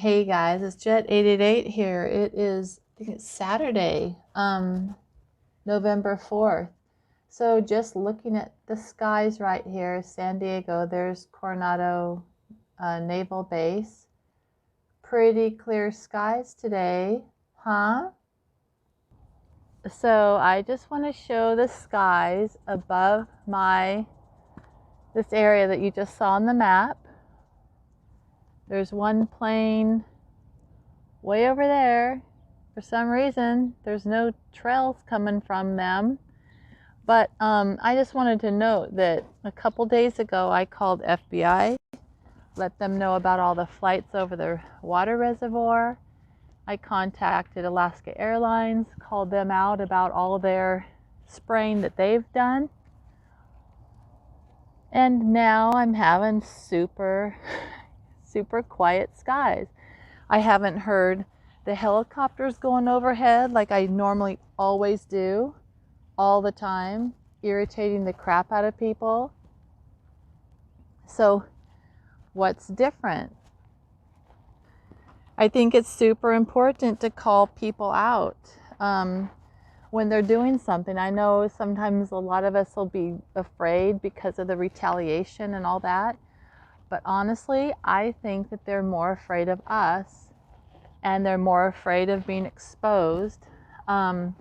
Hey guys, it's Jet888 here. It is, I think it's Saturday, November 4th. So just looking at the skies right here, San Diego, there's Coronado Naval Base. Pretty clear skies today, huh? So I just want to show the skies above this area that you just saw on the map. There's one plane way over there. For some reason, there's no trails coming from them. But I just wanted to note that a couple days ago, I called FBI, let them know about all the flights over the water reservoir. I contacted Alaska Airlines, called them out about all their spraying that they've done. And now I'm having super quiet skies. I haven't heard the helicopters going overhead like I normally always do, all the time, irritating the crap out of people. So what's different? I think it's super important to call people out when they're doing something. I know sometimes a lot of us will be afraid because of the retaliation and all that. But honestly, I think that they're more afraid of us and they're more afraid of being exposed. A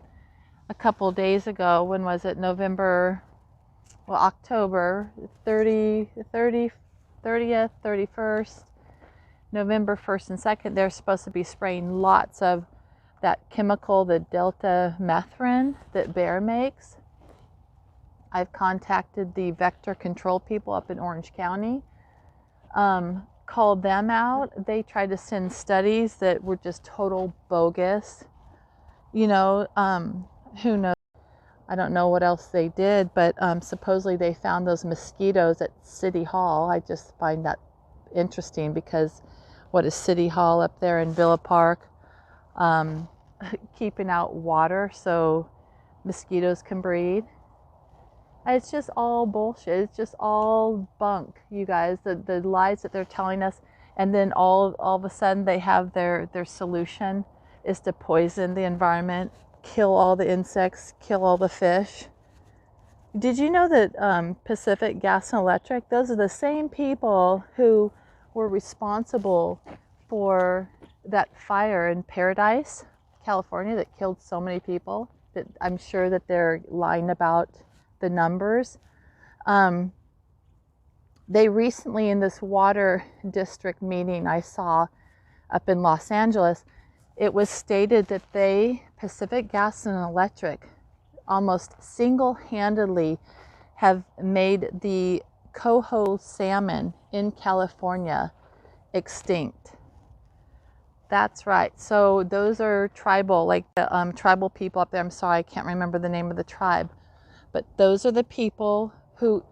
couple days ago, when was it? October 30th, 31st, November 1st and 2nd, they're supposed to be spraying lots of that chemical, the delta methrin that Bayer makes. I've contacted the vector control people up in Orange County. Called them out. They tried to send studies that were just total bogus. You know, who knows? I don't know what else they did, but supposedly they found those mosquitoes at City Hall. I just find that interesting because what is City Hall up there in Villa Park? Keeping out water so mosquitoes can breed. It's just all bullshit. It's just all bunk, you guys. The lies that they're telling us, and then all of a sudden they have their solution is to poison the environment, kill all the insects, kill all the fish. Did you know that Pacific Gas and Electric, those are the same people who were responsible for that fire in Paradise, California, that killed so many people? That I'm sure that they're lying about the numbers. They recently, in this water district meeting I saw up in Los Angeles, it was stated that Pacific Gas and Electric, almost single-handedly have made the coho salmon in California extinct. That's right. So those are tribal, like the tribal people up there. I'm sorry, I can't remember the name of the tribe. But those are the people who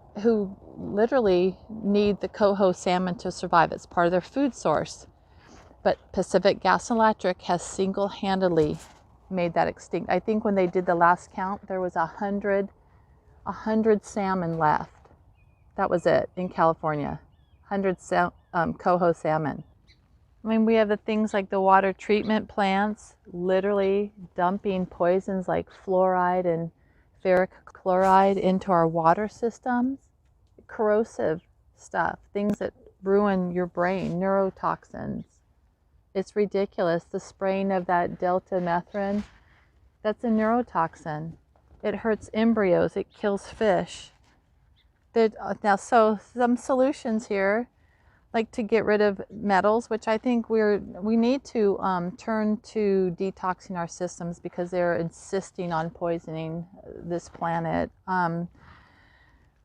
literally need the coho salmon to survive. It's part of their food source. But Pacific Gas and Electric has single-handedly made that extinct. I think when they did the last count, there was 100 salmon left. That was it in California. 100 coho salmon. I mean, we have the things like the water treatment plants literally dumping poisons like fluoride and ferric chloride into our water systems. Corrosive stuff, things that ruin your brain, neurotoxins. It's ridiculous. The spraying of that delta methrin, that's a neurotoxin. It hurts embryos, it kills fish. Now, so some solutions here, like to get rid of metals, which I think we need to turn to detoxing our systems because they're insisting on poisoning this planet.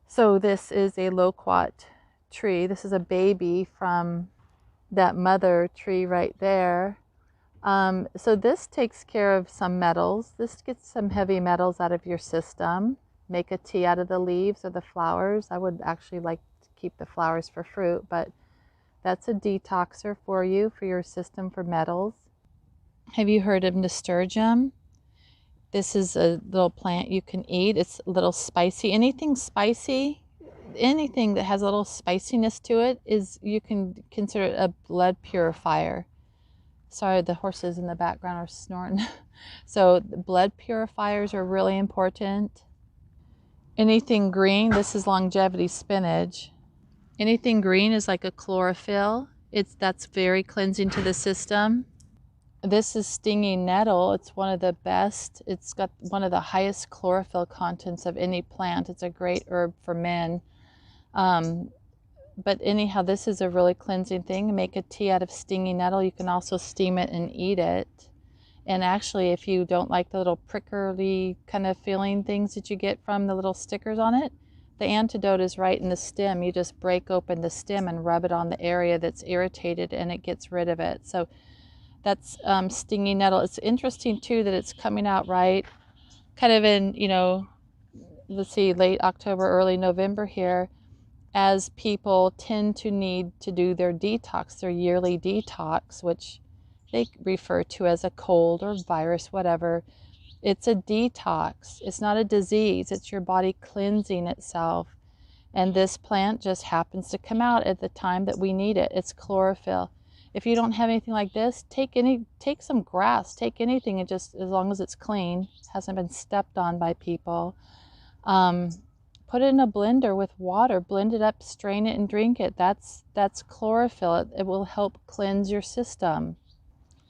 So this is a loquat tree. This is a baby from that mother tree right there. So this takes care of some metals. This gets some heavy metals out of your system. Make a tea out of the leaves or the flowers. I would actually like to keep the flowers for fruit, but that's a detoxer for you, for your system, for metals. Have you heard of nasturtium? This is a little plant you can eat. It's a little spicy. Anything spicy, anything that has a little spiciness to it, is, you can consider it a blood purifier. Sorry, the horses in the background are snoring. So the blood purifiers are really important. Anything green, this is longevity spinach. Anything green is like a chlorophyll. That's very cleansing to the system. This is stinging nettle. It's one of the best. It's got one of the highest chlorophyll contents of any plant. It's a great herb for men. But anyhow, this is a really cleansing thing. Make a tea out of stinging nettle. You can also steam it and eat it. And actually, if you don't like the little prickly kind of feeling things that you get from the little stickers on it, the antidote is right in the stem. You just break open the stem and rub it on the area that's irritated and it gets rid of it. So that's stinging nettle. It's interesting too that it's coming out right kind of in, let's see, late October, early November here, as people tend to need to do their detox, their yearly detox, which they refer to as a cold or virus, whatever. It's a detox. It's not a disease. It's your body cleansing itself. And this plant just happens to come out at the time that we need it. It's chlorophyll. If you don't have anything like this, take some grass, take anything, and just as long as it's clean, hasn't been stepped on by people. Put it in a blender with water, blend it up, strain it, and drink it. That's chlorophyll. It will help cleanse your system.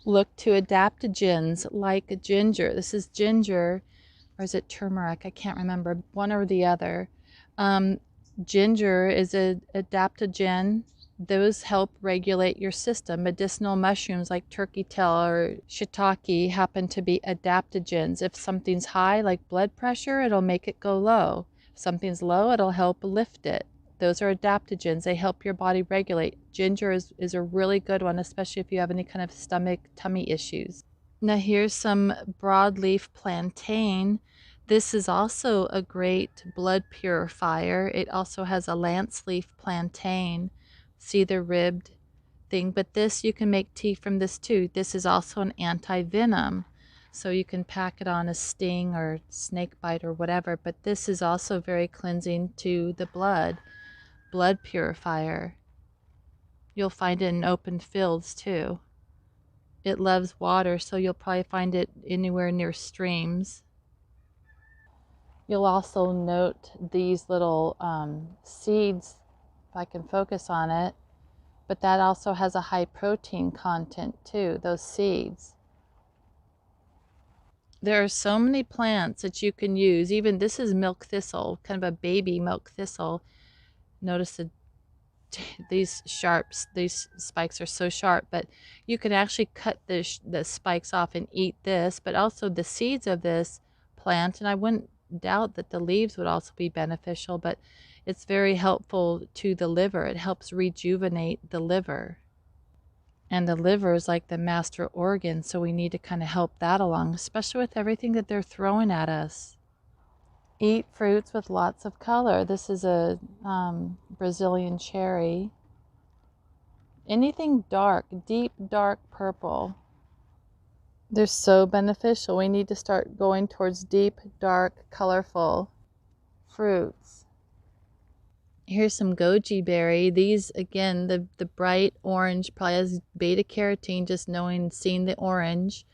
Look to adaptogens like ginger. This is ginger, or is it turmeric? I can't remember, one or the other. Ginger is an adaptogen. Those help regulate your system. Medicinal mushrooms like turkey tail or shiitake happen to be adaptogens. If something's high, like blood pressure, it'll make it go low. If something's low, it'll help lift it. Those are adaptogens. They help your body regulate. Ginger is a really good one, especially if you have any kind of stomach, tummy issues. Now here's some broadleaf plantain. This is also a great blood purifier. It also has a lance leaf plantain. See the ribbed thing, but this, you can make tea from this too. This is also an anti-venom, so you can pack it on a sting or snake bite or whatever, but this is also very cleansing to the blood purifier. You'll find it in open fields too. It loves water, so you'll probably find it anywhere near streams. You'll also note these little seeds, if I can focus on it, but that also has a high protein content too, those seeds. There are so many plants that you can use. Even this is milk thistle, kind of a baby milk thistle. Notice these spikes are so sharp, but you can actually cut the spikes off and eat this, but also the seeds of this plant, and I wouldn't doubt that the leaves would also be beneficial, but it's very helpful to the liver. It helps rejuvenate the liver. And the liver is like the master organ, so we need to kind of help that along, especially with everything that they're throwing at us. Eat fruits with lots of color. This is a Brazilian cherry. Anything dark, deep dark purple. They're so beneficial. We need to start going towards deep, dark, colorful fruits. Here's some goji berry. These, again, the bright orange probably has beta carotene, just seeing the orange.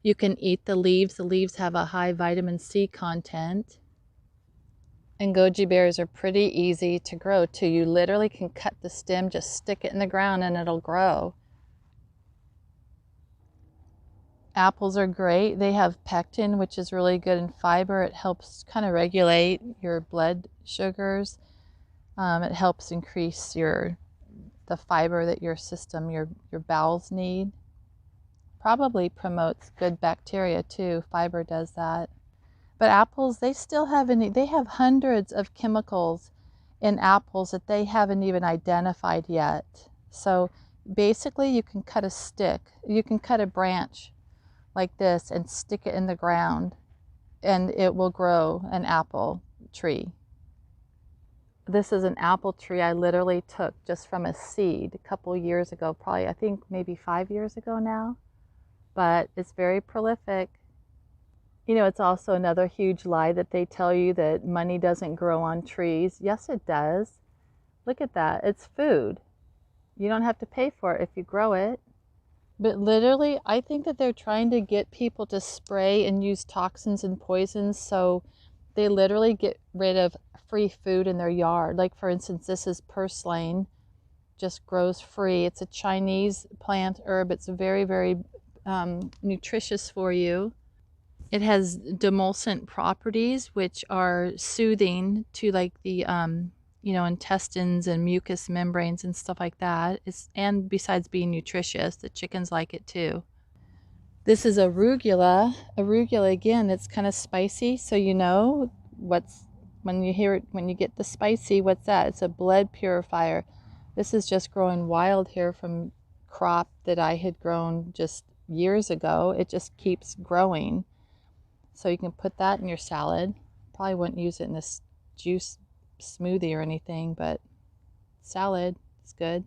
You can eat the leaves. The leaves have a high vitamin C content. And goji berries are pretty easy to grow too. You literally can cut the stem, just stick it in the ground, and it'll grow. Apples are great. They have pectin, which is really good in fiber. It helps kind of regulate your blood sugars. It helps increase the fiber that your system, your bowels need. Probably promotes good bacteria too. Fiber does that. But apples, they have hundreds of chemicals in apples that they haven't even identified yet. So basically you can cut a stick, you can cut a branch like this and stick it in the ground, and it will grow an apple tree. This is an apple tree I literally took just from a seed a couple years ago, probably, I think maybe 5 years ago now, but it's very prolific. You know, it's also another huge lie that they tell you that money doesn't grow on trees. Yes, it does. Look at that. It's food. You don't have to pay for it if you grow it. But literally, I think that they're trying to get people to spray and use toxins and poisons, so they literally get rid of free food in their yard. Like, for instance, this is Purslane, just grows free. It's a Chinese plant herb. It's very, very nutritious for you. It has demulcent properties, which are soothing to like the intestines and mucous membranes and stuff like that. And besides being nutritious, the chickens like it too. This is arugula. Arugula, again, it's kind of spicy, so you know when you get the spicy, what's that? It's a blood purifier. This is just growing wild here from crop that I had grown just years ago. It just keeps growing. So you can put that in your salad. Probably wouldn't use it in this juice smoothie or anything, but salad is good.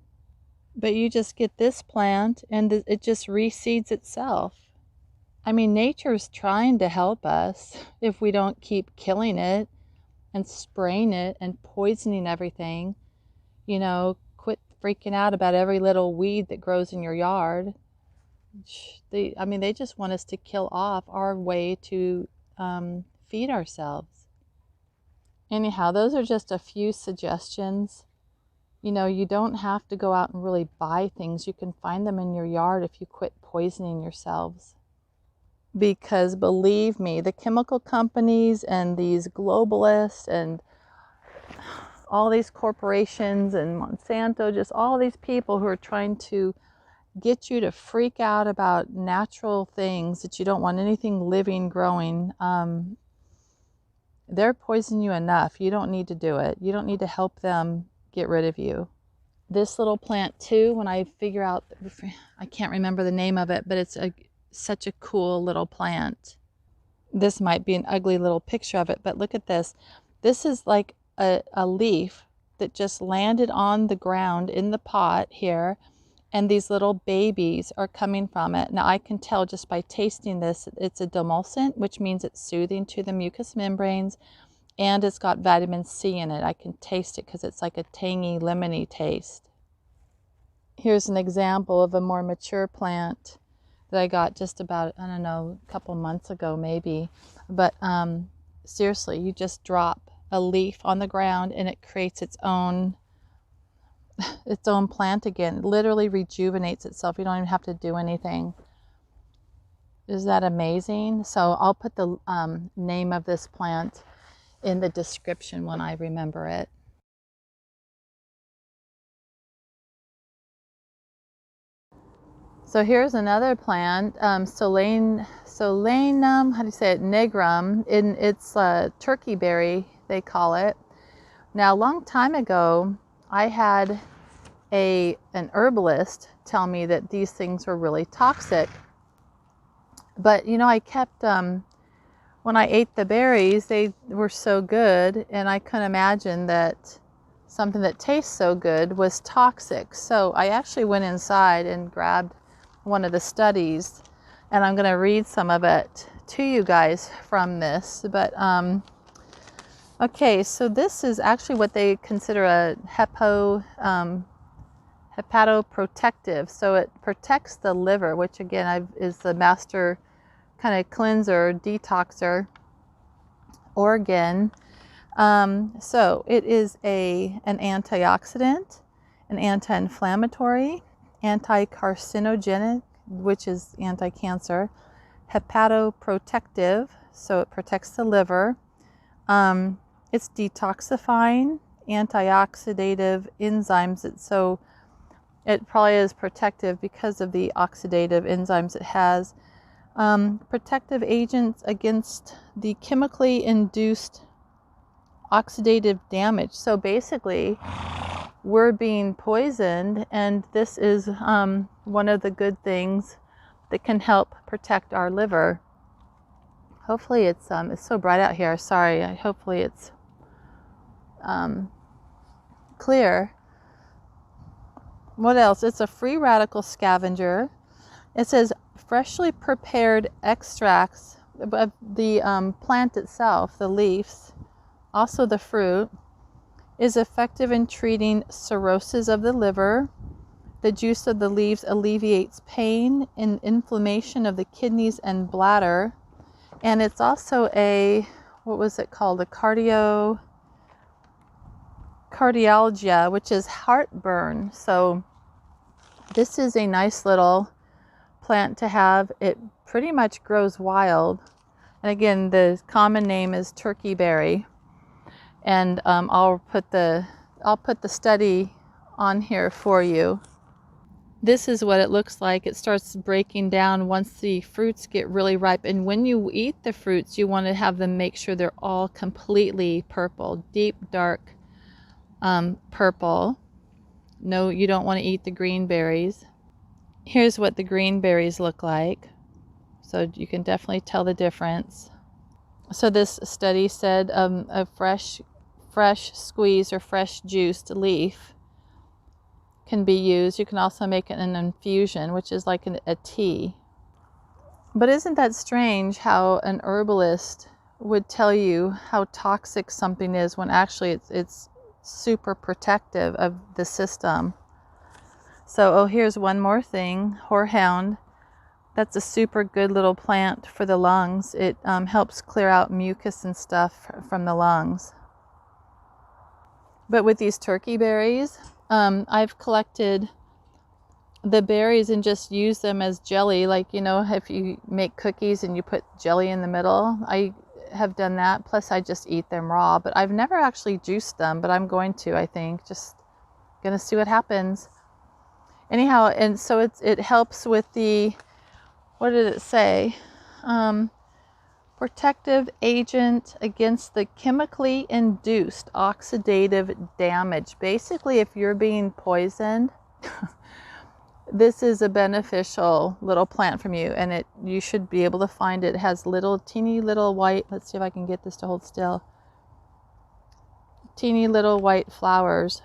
But you just get this plant and it just reseeds itself. I mean, nature's trying to help us if we don't keep killing it and spraying it and poisoning everything. You know, quit freaking out about every little weed that grows in your yard. They just want us to kill off our way to feed ourselves. Anyhow, those are just a few suggestions. You know, you don't have to go out and really buy things. You can find them in your yard if you quit poisoning yourselves. Because believe me, the chemical companies and these globalists and all these corporations and Monsanto, just all these people who are trying to get you to freak out about natural things, that you don't want anything living growing, they're poisoning you enough. You don't need to do it. You don't need to help them get rid of you. This little plant too, when I figure out, I can't remember the name of it, but it's such a cool little plant. This might be an ugly little picture of it, but look at this. This is like a leaf that just landed on the ground in the pot here, and these little babies are coming from it. Now I can tell just by tasting this, it's a demulcent, which means it's soothing to the mucous membranes, and it's got vitamin C in it. I can taste it because it's like a tangy, lemony taste. Here's an example of a more mature plant that I got just about, I don't know, a couple months ago maybe. But seriously, you just drop a leaf on the ground and it creates its own plant again. It literally rejuvenates itself. You don't even have to do anything. Is that amazing? So I'll put the name of this plant in the description when I remember it. So here's another plant, Solanum, how do you say it, nigrum. It's turkey berry, they call it. Now, a long time ago, I had an herbalist tell me that these things were really toxic. But, you know, I kept, when I ate the berries, they were so good, and I couldn't imagine that something that tastes so good was toxic. So I actually went inside and grabbed one of the studies, and I'm going to read some of it to you guys from this. But okay, so this is actually what they consider a hepatoprotective. So it protects the liver, which again is the master kind of cleanser, detoxer organ. So it is an antioxidant, an anti-inflammatory, anti-carcinogenic, which is anti-cancer, hepatoprotective, so it protects the liver. It's detoxifying, antioxidative enzymes. So it probably is protective because of the oxidative enzymes it has. Protective agents against the chemically induced oxidative damage. So basically, we're being poisoned, and this is one of the good things that can help protect our liver. Hopefully it's so bright out here. Sorry. Hopefully it's clear. What else? It's a free radical scavenger. It says freshly prepared extracts of the plant itself, the leaves, also the fruit, is effective in treating cirrhosis of the liver, The juice of the leaves alleviates pain and inflammation of the kidneys and bladder. And it's also a, what was it called? A cardialgia, which is heartburn. So this is a nice little plant to have. It pretty much grows wild. And again, the common name is turkey berry. And I'll put the study on here for you. This is what it looks like. It starts breaking down once the fruits get really ripe. And when you eat the fruits, you want to have them make sure they're all completely purple, deep, dark purple. No, you don't want to eat the green berries. Here's what the green berries look like. So you can definitely tell the difference. So this study said a fresh squeezed or fresh juiced leaf can be used. You can also make it an infusion, which is like a tea. But isn't that strange how an herbalist would tell you how toxic something is when actually it's super protective of the system? So, here's one more thing, horehound. That's a super good little plant for the lungs. It helps clear out mucus and stuff from the lungs. But with these turkey berries, I've collected the berries and just use them as jelly. Like, you know, if you make cookies and you put jelly in the middle, I have done that. Plus I just eat them raw, but I've never actually juiced them, but I'm going to, I think. Just gonna see what happens. Anyhow, and so it helps with the, what did it say? Protective agent against the chemically induced oxidative damage. Basically, if you're being poisoned, this is a beneficial little plant from you, and you should be able to find it. It has teeny little white, let's see if I can get this to hold still, teeny little white flowers.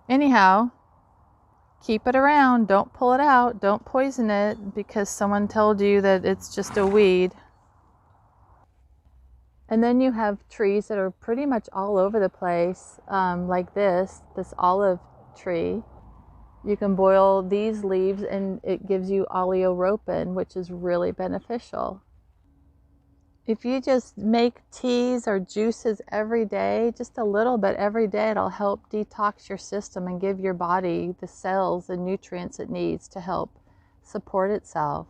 Anyhow, keep it around. Don't pull it out. Don't poison it because someone told you that it's just a weed. And then you have trees that are pretty much all over the place, like this olive tree. You can boil these leaves and it gives you oleoropin, which is really beneficial. If you just make teas or juices every day, just a little bit every day, it'll help detox your system and give your body the cells and nutrients it needs to help support itself.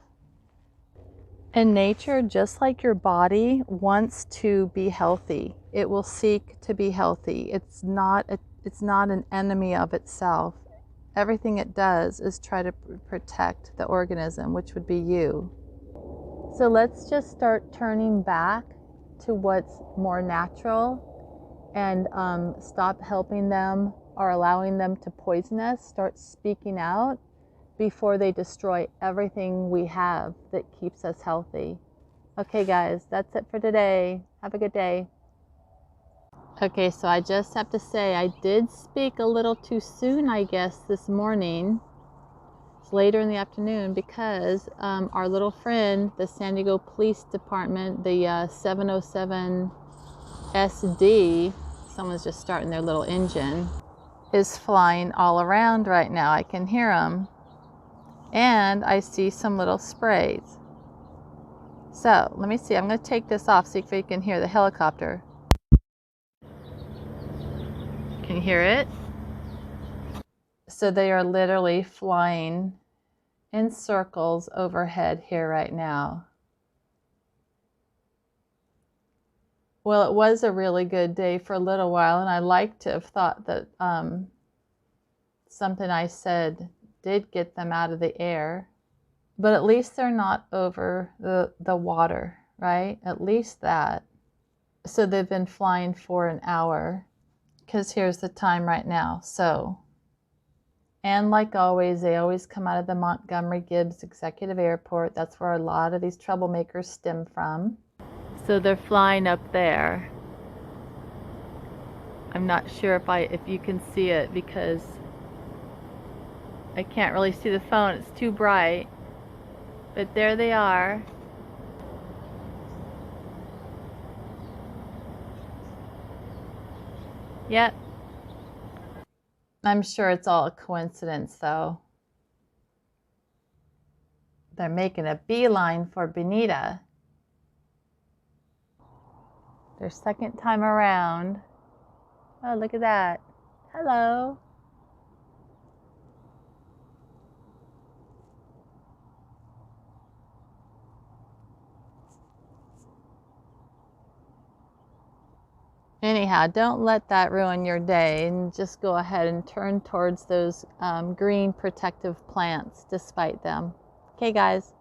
And nature, just like your body, wants to be healthy. It will seek to be healthy. It's not an enemy of itself. Everything it does is try to protect the organism, which would be you. So let's just start turning back to what's more natural and stop helping them or allowing them to poison us. Start speaking out before they destroy everything we have that keeps us healthy. Okay, guys, that's it for today. Have a good day. Okay, so I just have to say I did speak a little too soon, I guess, this morning. Later in the afternoon because our little friend, the San Diego Police Department, the 707 SD, someone's just starting their little engine, is flying all around right now. I can hear them. And I see some little sprays. So let me see. I'm going to take this off, see if you can hear the helicopter. Can you hear it? So they are literally flying in circles overhead here right now. Well, it was a really good day for a little while, and I like to have thought that something I said did get them out of the air, but at least they're not over the water, right? At least that. So they've been flying for an hour, because here's the time right now. So, and like always, they always come out of the Montgomery Gibbs Executive Airport. That's where a lot of these troublemakers stem from. So they're flying up there. I'm not sure if you can see it because I can't really see the phone. It's too bright. But there they are. Yep. I'm sure it's all a coincidence, though. They're making a beeline for Pinnata. Their second time around. Oh, look at that. Hello. Anyhow, don't let that ruin your day, and just go ahead and turn towards those green protective plants despite them. Okay, guys.